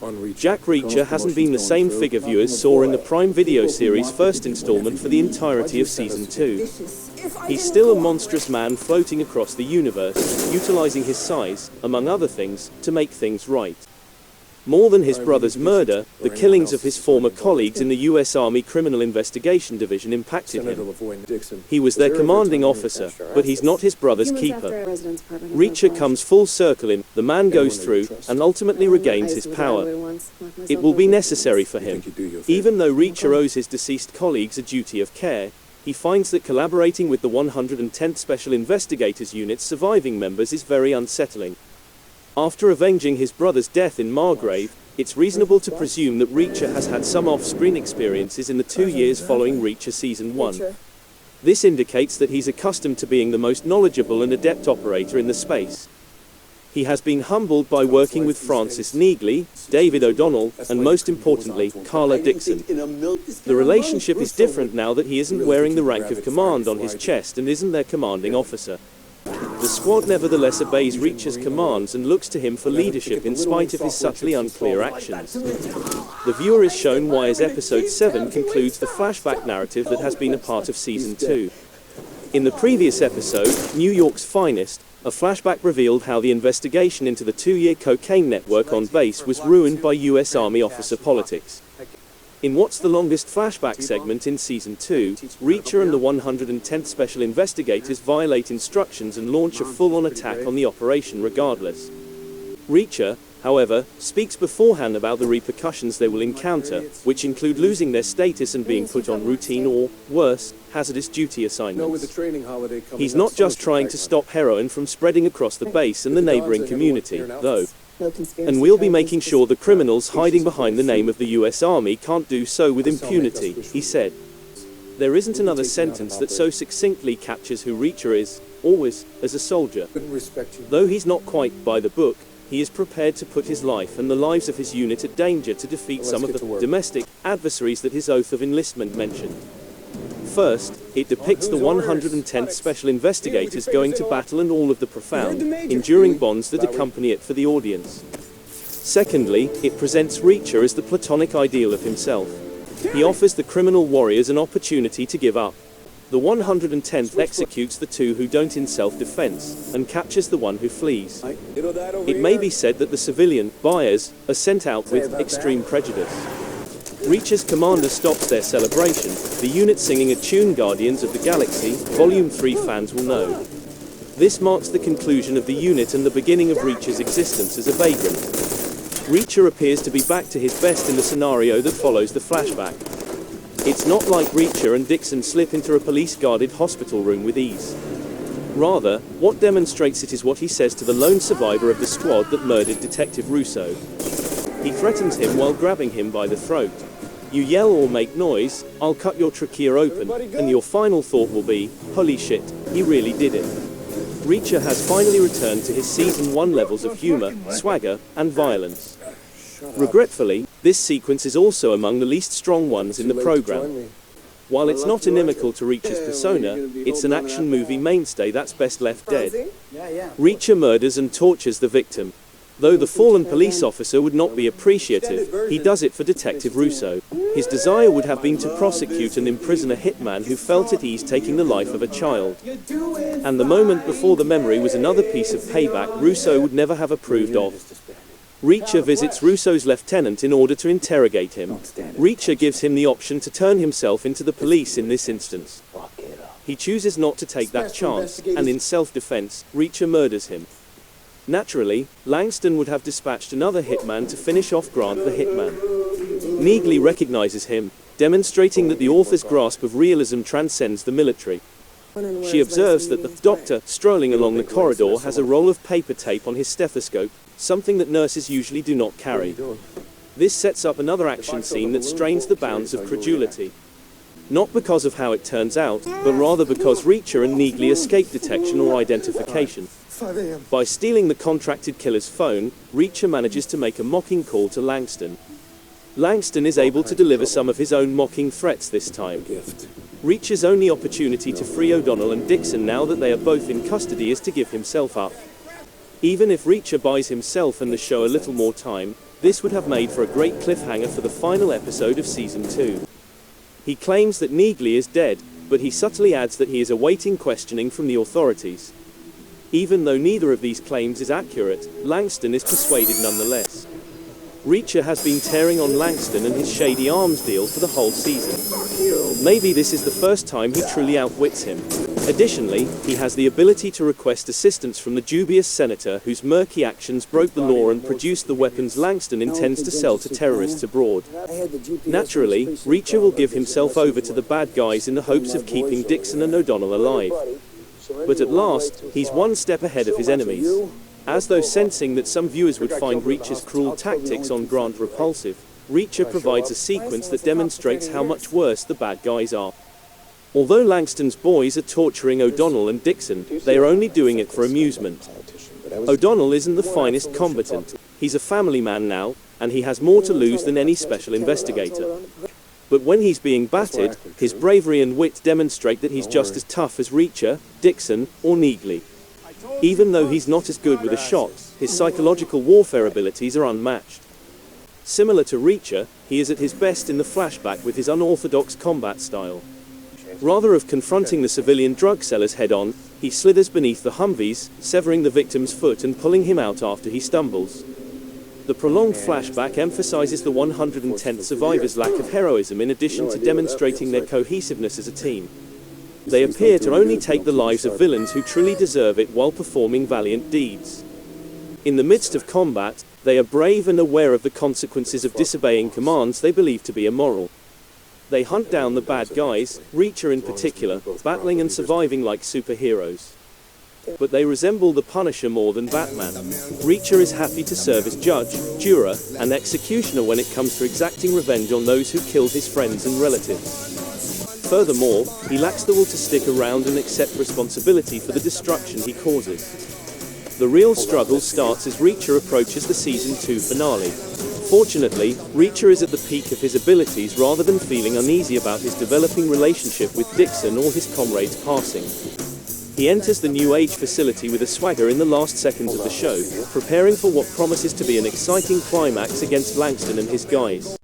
Jack Reacher hasn't been the same figure viewers saw in the Prime Video series' first installment for the entirety of Season 2. He's still a monstrous man floating across the universe, utilizing his size, among other things, to make things right. More than his brother's murder, the killings of his former colleagues in the U.S. Army Criminal Investigation Division impacted him. He was their commanding officer, but he's not his brother's keeper. Reacher comes full circle in The Man Goes Through, and ultimately regains his power. It will be necessary for him. Even though Reacher owes his deceased colleagues a duty of care, he finds that collaborating with the 110th Special Investigators Unit's surviving members is very unsettling. After avenging his brother's death in Margrave, it's reasonable to presume that Reacher has had some off-screen experiences in the 2 years following Reacher Season 1. This indicates that he's accustomed to being the most knowledgeable and adept operator in the space. He has been humbled by working with Francis Neagley, David O'Donnell, and most importantly, Carla Dixon. The relationship is different now that he isn't wearing the rank of command on his chest and isn't their commanding officer. The squad nevertheless obeys Reacher's commands and looks to him for leadership in spite of his subtly unclear actions. The viewer is shown why as Episode 7 concludes the flashback narrative that has been a part of Season 2. In the previous episode, New York's Finest, a flashback revealed how the investigation into the 2-year cocaine network on base was ruined by U.S. Army officer politics. In what's the longest flashback segment in Season 2, Reacher and the 110th Special Investigators violate instructions and launch a full-on attack on the operation regardless. Reacher, however, speaks beforehand about the repercussions they will encounter, which include losing their status and being put on routine or, worse, hazardous duty assignments. He's not just trying to stop heroin from spreading across the base and the neighboring community, though. And we'll be making sure the criminals hiding behind the name of the US Army can't do so with impunity, he said. There isn't another sentence that so succinctly captures who Reacher is, always, as a soldier. Though he's not quite by the book, he is prepared to put his life and the lives of his unit at danger to defeat some of the domestic adversaries that his oath of enlistment mentioned. First, it depicts the 110th Special Investigators going to battle and all of the profound, enduring bonds that accompany it for the audience. Secondly, it presents Reacher as the platonic ideal of himself. He offers the criminal warriors an opportunity to give up. The 110th executes the two who don't in self-defense, and captures the one who flees. It may be said that the civilian buyers are sent out with extreme prejudice. Reacher's commander stops their celebration, the unit singing a tune Guardians of the Galaxy, Volume 3 fans will know. This marks the conclusion of the unit and the beginning of Reacher's existence as a vagrant. Reacher appears to be back to his best in the scenario that follows the flashback. It's not like Reacher and Dixon slip into a police-guarded hospital room with ease. Rather, what demonstrates it is what he says to the lone survivor of the squad that murdered Detective Russo. He threatens him while grabbing him by the throat. You yell or make noise, I'll cut your trachea open, and your final thought will be, holy shit, he really did it. Reacher has finally returned to his Season 1 levels of humor, swagger, and violence. Regretfully, this sequence is also among the least strong ones in the program. While it's not inimical to Reacher's persona, it's an action movie mainstay that's best left dead. Reacher murders and tortures the victim. Though the fallen police officer would not be appreciative, he does it for Detective Russo. His desire would have been to prosecute and imprison a hitman who felt at ease taking the life of a child. And the moment before the memory was another piece of payback Russo would never have approved of. Reacher visits Russo's lieutenant in order to interrogate him. Reacher gives him the option to turn himself into the police in this instance. He chooses not to take that chance, and in self-defense, Reacher murders him. Naturally, Langston would have dispatched another hitman to finish off Grant the hitman. Neagley recognizes him, demonstrating that the author's grasp of realism transcends the military. She observes that the doctor, strolling along the corridor, has a roll of paper tape on his stethoscope, something that nurses usually do not carry. This sets up another action scene that strains the bounds of credulity. Not because of how it turns out, but rather because Reacher and Neagley escape detection or identification. By stealing the contracted killer's phone, Reacher manages to make a mocking call to Langston. Langston is able to deliver some of his own mocking threats this time. Reacher's only opportunity to free O'Donnell and Dixon now that they are both in custody is to give himself up. Even if Reacher buys himself and the show a little more time, This would have made for a great cliffhanger for the final episode of Season 2. He claims that Neagley is dead, but he subtly adds that he is awaiting questioning from the authorities. Even though neither of these claims is accurate, Langston is persuaded nonetheless. Reacher has been tearing on Langston and his shady arms deal for the whole season. Maybe this is the first time he truly outwits him. Additionally, he has the ability to request assistance from the dubious senator whose murky actions broke the law and produced the weapons Langston intends to sell to terrorists abroad. Naturally, Reacher will give himself over to the bad guys in the hopes of keeping Dixon and O'Donnell alive. But at last, he's one step ahead of his enemies. As though sensing that some viewers would find Reacher's cruel tactics on Grant repulsive, Reacher provides a sequence that demonstrates how much worse the bad guys are. Although Langston's boys are torturing O'Donnell and Dixon, they are only doing it for amusement. O'Donnell isn't the finest combatant. He's a family man now, and he has more to lose than any special investigator. But when he's being battered, his bravery and wit demonstrate that he's just as tough as Reacher, Dixon, or Neagley. Even though he's not as good with a shot, his psychological warfare abilities are unmatched. Similar to Reacher, he is at his best in the flashback with his unorthodox combat style. Rather of confronting the civilian drug sellers head-on, he slithers beneath the Humvees, severing the victim's foot and pulling him out after he stumbles. The prolonged flashback emphasizes the 110th survivors' lack of heroism in addition to demonstrating their cohesiveness as a team. They appear to only take the lives of villains who truly deserve it while performing valiant deeds. In the midst of combat, they are brave and aware of the consequences of disobeying commands they believe to be immoral. They hunt down the bad guys, Reacher in particular, battling and surviving like superheroes. But they resemble the Punisher more than Batman. Reacher is happy to serve as judge, juror, and executioner when it comes to exacting revenge on those who killed his friends and relatives. Furthermore, he lacks the will to stick around and accept responsibility for the destruction he causes. The real struggle starts as Reacher approaches the Season 2 finale. Fortunately, Reacher is at the peak of his abilities rather than feeling uneasy about his developing relationship with Dixon or his comrades passing. He enters the New Age facility with a swagger in the last seconds of the show, preparing for what promises to be an exciting climax against Langston and his guys.